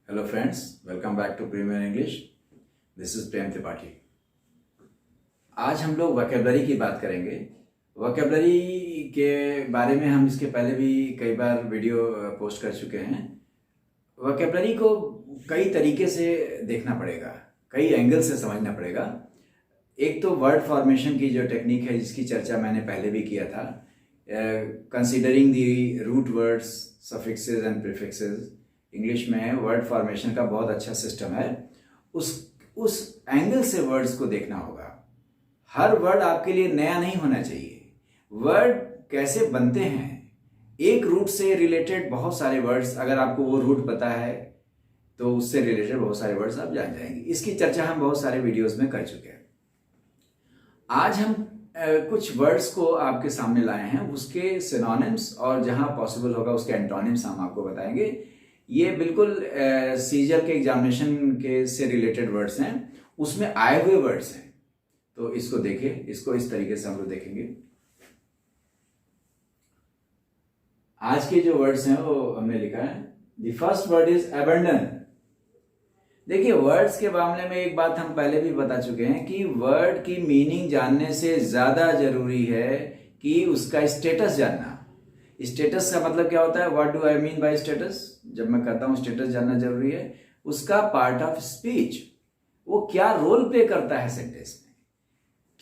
Hello friends, welcome back to Premier English. This is Prem Tripathi. आज हम लोग वोकैबुलरी की बात करेंगे। वोकैबुलरी के बारे में हम इसके पहले भी कई बार वीडियो पोस्ट कर चुके हैं। वोकैबुलरी को कई तरीके से देखना पड़ेगा, कई एंगल से समझना पड़ेगा। एक तो वर्ड फॉर्मेशन की जो टेक्निक है, जिसकी चर्चा मैंने पहले भी किया था, considering the root words, suffixes and prefixes. English में वर्ड फॉर्मेशन का बहुत अच्छा सिस्टम है। उस एंगल से वर्ड्स को देखना होगा। हर वर्ड आपके लिए नया नहीं होना चाहिए। वर्ड कैसे बनते हैं, एक रूट से रिलेटेड बहुत सारे वर्ड्स, अगर आपको वो रूट पता है तो उससे रिलेटेड बहुत सारे वर्ड्स आप जान जाएंगे। इसकी चर्चा हम बहुत सारे वीडियोस में कर चुके हैं। आज हम कुछ वर्ड्स को आपके सामने लाए हैं, उसके सिनोनिम्स और जहां पॉसिबल होगा उसके एंटोनिम्स हम आपको बताएंगे। ये बिल्कुल सीजर के एग्जामिनेशन के से रिलेटेड वर्ड्स हैं, उसमें आए हुए वर्ड्स हैं। तो इसको देखिए, इसको इस तरीके से हम लोग देखेंगे। आज के जो वर्ड्स हैं वो हमने लिखा है। The first word is abandon. देखिए, वर्ड्स के मामले में एक बात हम पहले भी बता चुके हैं कि वर्ड की मीनिंग जानने से ज्यादा जरूरी है कि उसका स्टेटस जानना। स्टेटस का मतलब क्या होता है? What do I mean by status? जब मैं कहता हूं स्टेटस जानना जरूरी है, उसका पार्ट ऑफ स्पीच, वो क्या रोल प्ले करता है सेंटेंस में।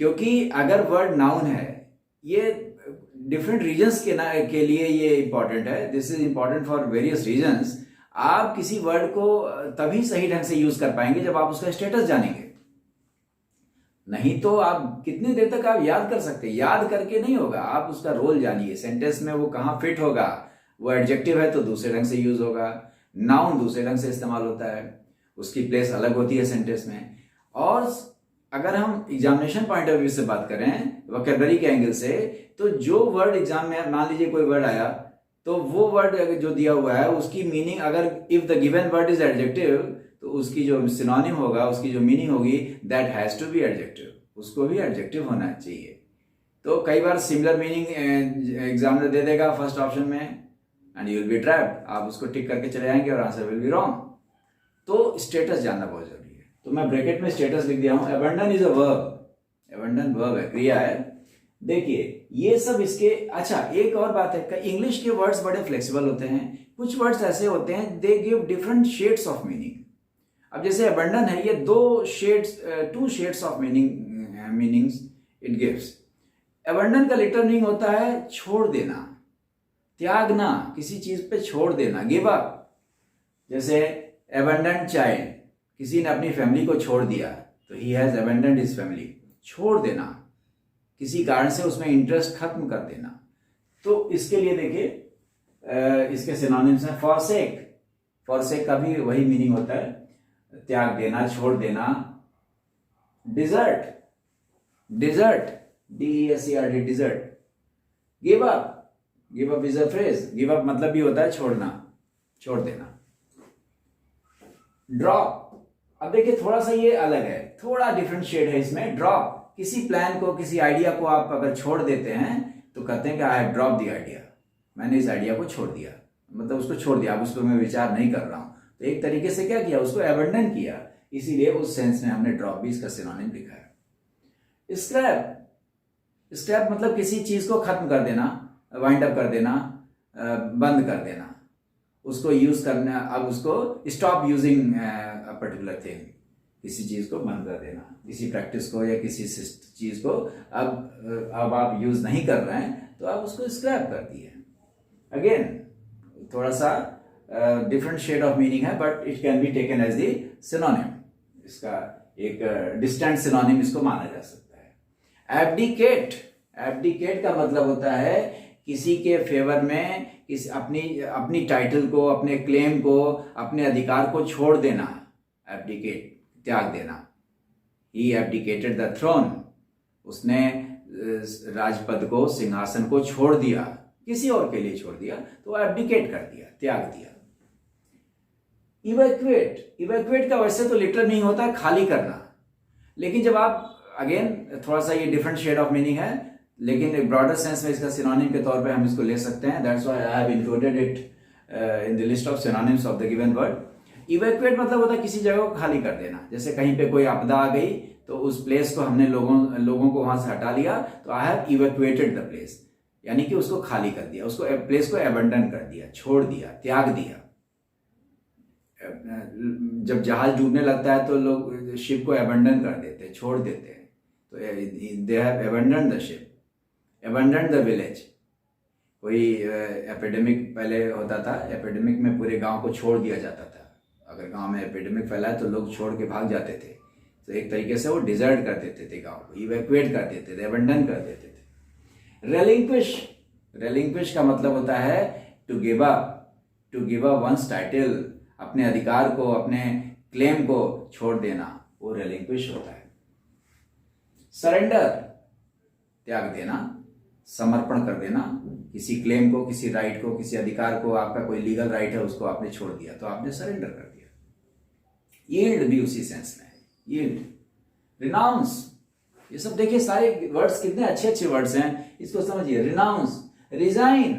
क्योंकि अगर वर्ड नाउन है, ये डिफरेंट रीजन्स के लिए ये इंपॉर्टेंट है। This is important for various reasons. आप किसी वर्ड को तभी सही ढंग से यूज कर पाएंगे जब आप उसका स्टेटस जानेंगे। नहीं तो आप कितनी देर तक आप याद कर सकते हैं? याद करके नहीं होगा, आप उसका रोल जानिए। सेंटेंस में वो कहाँ फिट होगा। वो एडजेक्टिव है तो दूसरे ढंग से यूज होगा, नाउन दूसरे ढंग से इस्तेमाल होता है, उसकी प्लेस अलग होती है सेंटेंस में। और अगर हम एग्जामिनेशन पॉइंट ऑफ व्यू से बात करें, वोकैबुलरी के एंगल से, तो जो वर्ड एग्जाम में, मान लीजिए कोई वर्ड आया, तो वो वर्ड जो दिया हुआ है उसकी मीनिंग, अगर if the given word is adjective, तो उसकी जो सिनोनिम होगा, उसकी जो मीनिंग होगी, that has to be adjective. उसको भी एडजेक्टिव होना चाहिए। तो कई बार सिमिलर मीनिंग एग्जामिनर दे देगा फर्स्ट ऑप्शन में, and you will be trapped. आप उसको टिक करके चले जाएंगे और आंसर विल बी रॉन्ग। तो स्टेटस जानना बहुत जरूरी है। तो मैं ब्रैकेट में स्टेटस लिख दिया हूं। Abandon is a verb. Abandon verb है, क्रिया है। देखिए, ये सब इसके। अच्छा, एक और बात है, इंग्लिश के वर्ड्स बड़े फ्लेक्सिबल होते हैं। कुछ वर्ड्स ऐसे होते हैं, they give different shades of meaning. अब जैसे अबंडन है, ये to shades of meanings it gives. Abandon का लिटरल मीनिंग होता है छोड़ देना, त्यागना, किसी चीज पे छोड़ देना, गिव अप। जैसे अबंडन चाइल्ड, किसी ने अपनी फैमिली को छोड़ दिया, तो ही हैज अबंडन्ड हिज फैमिली। छोड़ देना, किसी कारण से उसमें इंटरेस्ट खत्म कर देना। तो इसके लिए देखिए, इसके सिनोनिम्स हैं। फॉरसेक, फॉरसेक का भी वही मीनिंग होता है, त्याग देना, छोड़ देना। Desert, desert, DESERT, desert. Give up, give up is a phrase. Give up मतलब भी होता है छोड़ना, छोड़ देना। ड्रॉप, अब देखिए थोड़ा सा ये अलग है, थोड़ा डिफरेंट शेड है इसमें। ड्रॉप, किसी प्लान को, किसी आइडिया को आप अगर छोड़ देते हैं तो कहते हैं कि I have drop the idea, मैंने इस आइडिया को छोड़ दिया, मतलब उसको छोड़ दिया, अब उस पर मैं विचार नहीं कर रहा हूं। तो एक तरीके से क्या किया, उसको अबंडन किया। इसीलिए उस सेंस में हमने ड्रॉप भी इसका सिनोनिम लिखा है। स्क्रैप, स्क्रैप मतलब किसी चीज को खत्म कर देना, वाइंड अप कर देना, बंद कर देना, उसको यूज करना। अब उसको स्टॉप यूजिंग पर्टिकुलर थिंग, किसी चीज को बंद कर देना, किसी प्रैक्टिस को या किसी चीज को अब आप यूज नहीं कर रहे हैं तो आप उसको स्क्रैप कर दिए। अगेन थोड़ा सा डिफरेंट शेड ऑफ मीनिंग है, but it can be taken as the synonym. इसका एक डिस्टेंट सिनोनिम इसको माना जा सकता है। एब्डिकेट, एब्डिकेट का मतलब होता है किसी के फेवर में, किसी अपनी टाइटल को, अपने क्लेम को, अपने अधिकार को छोड़ देना। एब्डिकेट, त्याग देना। ही एब्डिकेटेड द थ्रोन, उसने राजपद को, सिंहासन को छोड़ दिया, किसी और के लिए छोड़ दिया, तो एब्डिकेट कर दिया, त्याग दिया। इवैक्यूएट, इवैक्यूएट का वैसे तो लिटरल मीनिंग होता है खाली करना, लेकिन जब आप, अगेन थोड़ा सा ये डिफरेंट शेड ऑफ मीनिंग है, लेकिन एक ब्रॉडर सेंस में इसका सिनोनिम के तौर पे हम इसको ले सकते हैं। That's why I have included it in the list of synonyms of the given word. Evacuate मतलब होता है किसी जगह को खाली कर देना, जैसे कहीं पे कोई आपदा आ गई तो उस प्लेस को हमने लोगों को वहां से हटा लिया, तो I have evacuated the place, यानी कि उसको खाली कर दिया, उसको प्लेस को एबंडन कर दिया, छोड़ दिया, त्याग दिया। जब जहाज डूबने लगता है तो लोग शिप को एबंडन कर देते हैं, छोड़ देते हैं, तो they have abandon the ship, abandon the village. कोई एपिडेमिक पहले होता था, एपिडेमिक में पूरे गांव को छोड़ दिया जाता था, अगर गांव में एपिडेमिक फैला है तो लोग छोड़ के भाग जाते थे, तो एक तरीके से वो डिजर्ट कर देते थे गांव को, इवैक्यूएट कर देते थे, एबंडन कर देते थे। रेलिंक्विश का मतलब होता है to give up one's title, अपने अधिकार को, अपने क्लेम को छोड़ देना, वो रेलिंक्विश होता है। सरेंडर, त्याग देना, समर्पण कर देना, किसी क्लेम को, किसी राइट को, किसी अधिकार को, आपका कोई लीगल राइट है उसको आपने छोड़ दिया तो आपने सरेंडर कर दिया। यील्ड भी उसी सेंस में है, यील्ड। रिनाउंस, ये सब देखिए सारे वर्ड्स कितने अच्छे अच्छे वर्ड्स हैं, इसको समझिए। Renounce, resign,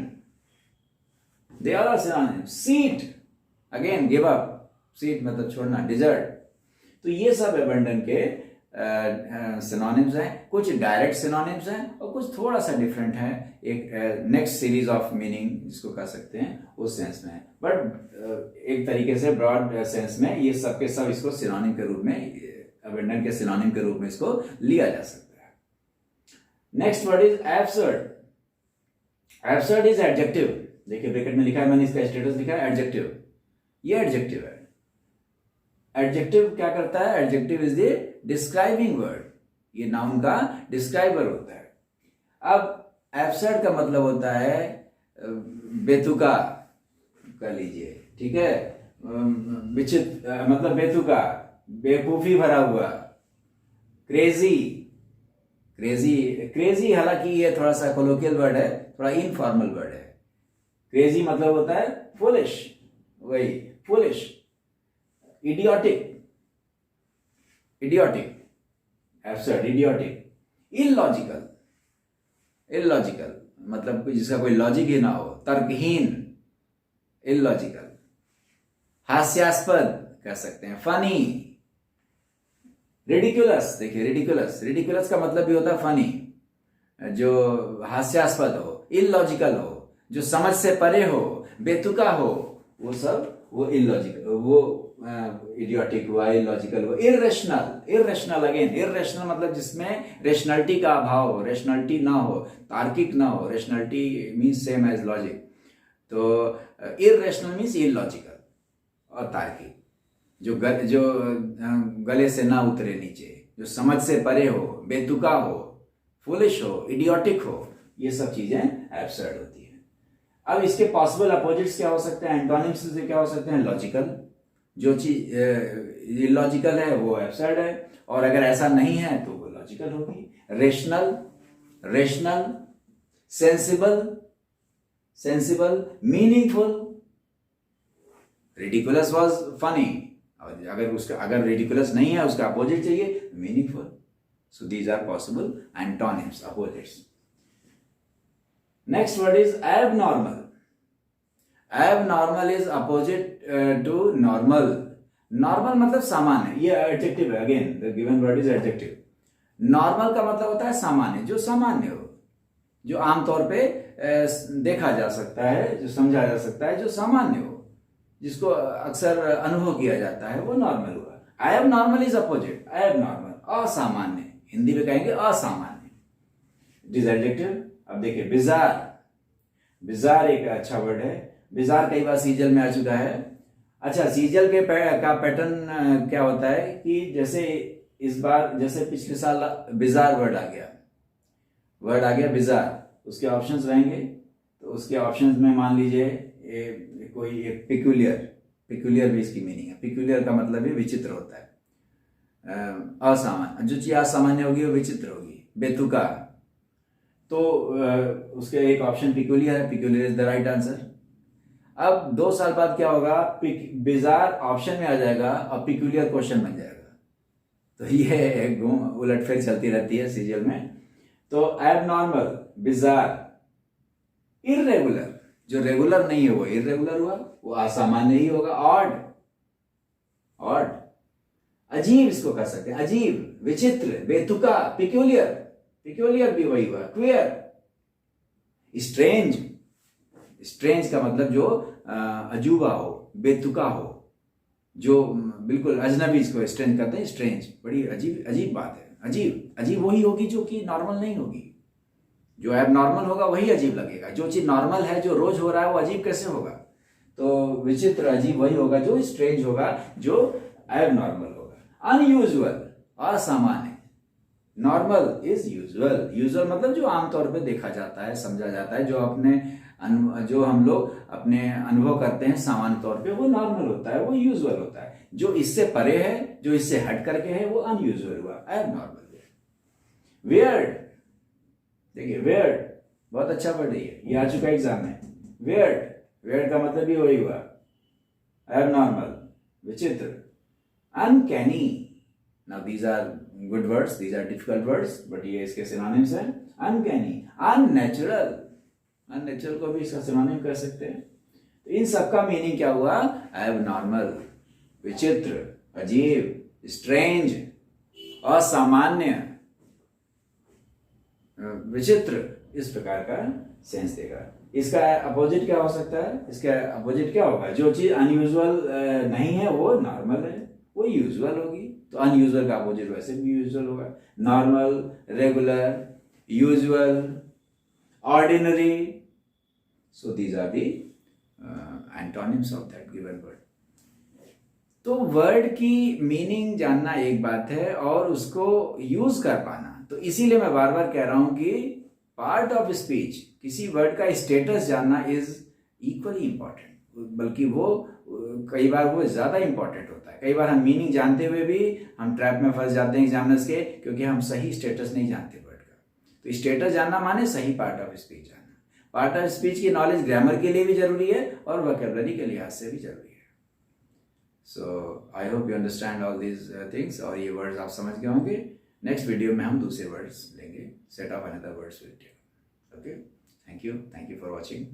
they are all synonyms. Cede, again give up, cede मतलब छोड़ना, डिजर्ट। तो ये सब एबंडन के सिनोनिम्स हैं, कुछ डायरेक्ट सिनोनिम्स हैं और कुछ थोड़ा सा डिफरेंट है, एक नेक्स्ट सीरीज ऑफ मीनिंग जिसको कह सकते हैं उस सेंस में, बट एक तरीके से ब्रॉड सेंस में ये सब के सब इसको सिनोनिम के रूप में, एबंडन के सिनोनिम के रूप में इसको लिया जा सकता है। Next word is absurd. Absurd is adjective, देखिए ब्रैकेट में लिखा है, मैंने इसका स्टेटस लिखा है एडजेक्टिव, ये एडजेक्टिव है। एडजेक्टिव क्या करता है? Adjective is the describing word, ये नाउन का डिस्क्राइबर होता है। अब एब्सर्ड का मतलब होता है बेतुका, कर लीजिए, ठीक है, विचित्र मतलब बेतुका, बेवकूफी भरा हुआ, क्रेजी हालांकि ये थोड़ा सा कोलोकियल वर्ड है, थोड़ा इनफॉर्मल वर्ड है। क्रेजी मतलब होता है फुलिश, वही foolish. Idiotic, absurd, idiotic. Illogical मतलब जिसका कोई लॉजिक ही ना हो, तर्कहीन, इलॉजिकल। हास्यास्पद कह सकते हैं, फनी। रिडिकुलस, देखिए रिडिकुलस का मतलब भी होता है फनी, जो हास्यास्पद हो, इलॉजिकल हो, जो समझ से परे हो, बेतुका हो, वो सब वो इलॉजिकल, वो इडियोटिक हुआ, इलॉजिकल हुआ। इर्रेशनल अगेन, इर्रेशनल मतलब जिसमें रेशनलिटी का अभाव हो, रेशनलिटी ना हो, तार्किक ना हो। Rationality means same as logic, तो इर्रेशनल मीन्स इलॉजिकल और तार्किक, जो गले से ना उतरे नीचे, जो समझ से परे हो, बेतुका हो, फुलिश हो, इडियोटिक हो, ये सब चीजें एब्सर्ड होती है। अब इसके पॉसिबल अपोजिट्स क्या हो सकते हैं? एंटोनिम्स से क्या हो सकते हैं? लॉजिकल, जो चीज इलॉजिकल है वो एब्सर्ड है, और अगर ऐसा नहीं है तो वो लॉजिकल होगी। Rational, sensible, meaningful. Ridiculous was funny, अगर रिडिकुलस नहीं है, उसका अपोजिट चाहिए, meaningful. So these are possible antonyms, opposites. Next word is abnormal. Abnormal is opposite to normal. Normal मतलब सामान्य, ये adjective है, again the given word is adjective. Normal का मतलब होता है सामान्य, जो सामान्य हो, जो आमतौर पे देखा जा सकता है, जो समझा जा सकता है, जो सामान्य हो, जिसको अक्सर अनुभव किया जाता है, वो नॉर्मल हुआ। abnormal is opposite, abnormal, असामान्य, हिंदी में कहेंगे असामान्य। It is adjective। अब देखिए बिजार एक अच्छा वर्ड है। बिजार कई बार सीजल में आ चुका है। अच्छा, सीजल के का पैटर्न क्या होता है कि जैसे इस बार, जैसे पिछले साल बिजार वर्ड आ गया बिजार, उसके ऑप्शंस रहेंगे, तो उसके ऑप्शंस में मान लीजिए कोई एक पिक्यूलियर भी इसकी मीनिंग है। पिक्यूलियर का मतलब भी विचित्र होता है, असामान्य, जो चीज असामान्य होगी वो विचित्र होगी। बेतुका, तो उसके एक ऑप्शन पिक्यूलियर है, peculiar is the right answer. अब 2 साल बाद क्या होगा? बिजार ऑप्शन में आ जाएगा और पिक्यूलियर क्वेश्चन बन जाएगा। तो ये उलटफेर चलती रहती है सीरियल में। तो एबनॉर्मल, बिजार। इर्रेगुलर, जो रेगुलर नहीं है वो इर्रेगुलर हुआ, वो असामान्य ही होगा। ऑड, अजीब इसको कह सकते हैं, अजीब, विचित्र, बेतुका, पिक्यूलियर, पिक्यूलियर भी वही हुआ, क्वियर, स्ट्रेंज, स्ट्रेंज का मतलब जो अजूबा हो, बेतुका हो, जो बिल्कुल अजनबी, इसको स्ट्रेंज कहते हैं, स्ट्रेंज, बड़ी अजीब अजीब बात है। अजीब, अजीब वही होगी जो कि नॉर्मल नहीं होगी, जो एब नॉर्मल होगा वही अजीब लगेगा। जो चीज नॉर्मल है, जो रोज हो रहा है, वो अजीब कैसे होगा? तो विचित्र, अजीब वही होगा जो स्ट्रेंज होगा, जो एब नॉर्मल होगा। अनयूजुअल, असामान्य, नॉर्मल इज यूजुअल, यूजुअल मतलब जो आमतौर पे देखा जाता है, समझा जाता है, जो हम लोग अपने अनुभव करते हैं सामान्य तौर पे, वो नॉर्मल होता है, वो यूजुअल होता है। जो इससे परे है, जो इससे हट करके है, वो अनयूजुअल हुआ, एब नॉर्मल हुआ। वियर्ड, देखिए वियर्ड बहुत अच्छा वर्ड है, ये आ चुका एग्जाम में। वियर्ड, वियर्ड का मतलब भी वही हुआ, एब नॉर्मल, विचित्र। Uncanny, now these are good words, these are difficult words, but ये इसके सिनोनिम्स हैं। अनकैनी, अननेचुरल, अननेचुरल को भी इसका सिनोनिम कह सकते हैं। तो इन सबका मीनिंग क्या हुआ? एब नॉर्मल, विचित्र, अजीब, स्ट्रेंज, असामान्य, विचित्र, इस प्रकार का सेंस देगा। इसका अपोजिट क्या हो सकता है? इसका अपोजिट क्या होगा? जो चीज अनयूजुअल नहीं है वो नॉर्मल है, वो यूजुअल होगी। तो अनयूजुअल का अपोजिट वैसे भी यूजुअल होगा। Normal, regular, usual, ordinary, so these are the antonyms of that given word. तो वर्ड की मीनिंग जानना एक बात है और उसको यूज कर पाना, तो इसीलिए मैं बार बार कह रहा हूं कि पार्ट ऑफ स्पीच, किसी वर्ड का स्टेटस जानना इज इक्वली इंपॉर्टेंट, बल्कि वो कई बार वो ज्यादा इंपॉर्टेंट होता है। कई बार हम मीनिंग जानते हुए भी हम ट्रैप में फंस जाते हैं एग्जामिनर्स के, क्योंकि हम सही स्टेटस नहीं जानते वर्ड का। तो स्टेटस जानना माने सही पार्ट ऑफ स्पीच जानना। पार्ट ऑफ स्पीच की नॉलेज ग्रामर के लिए भी जरूरी है और वोकैबुलरी के लिहाज से भी जरूरी है। So I hope you understand all these things, और ये वर्ड्स आप समझ गए होंगे। नेक्स्ट वीडियो में हम दूसरे वर्ड्स लेंगे, set of another words with you. Okay, thank you for watching.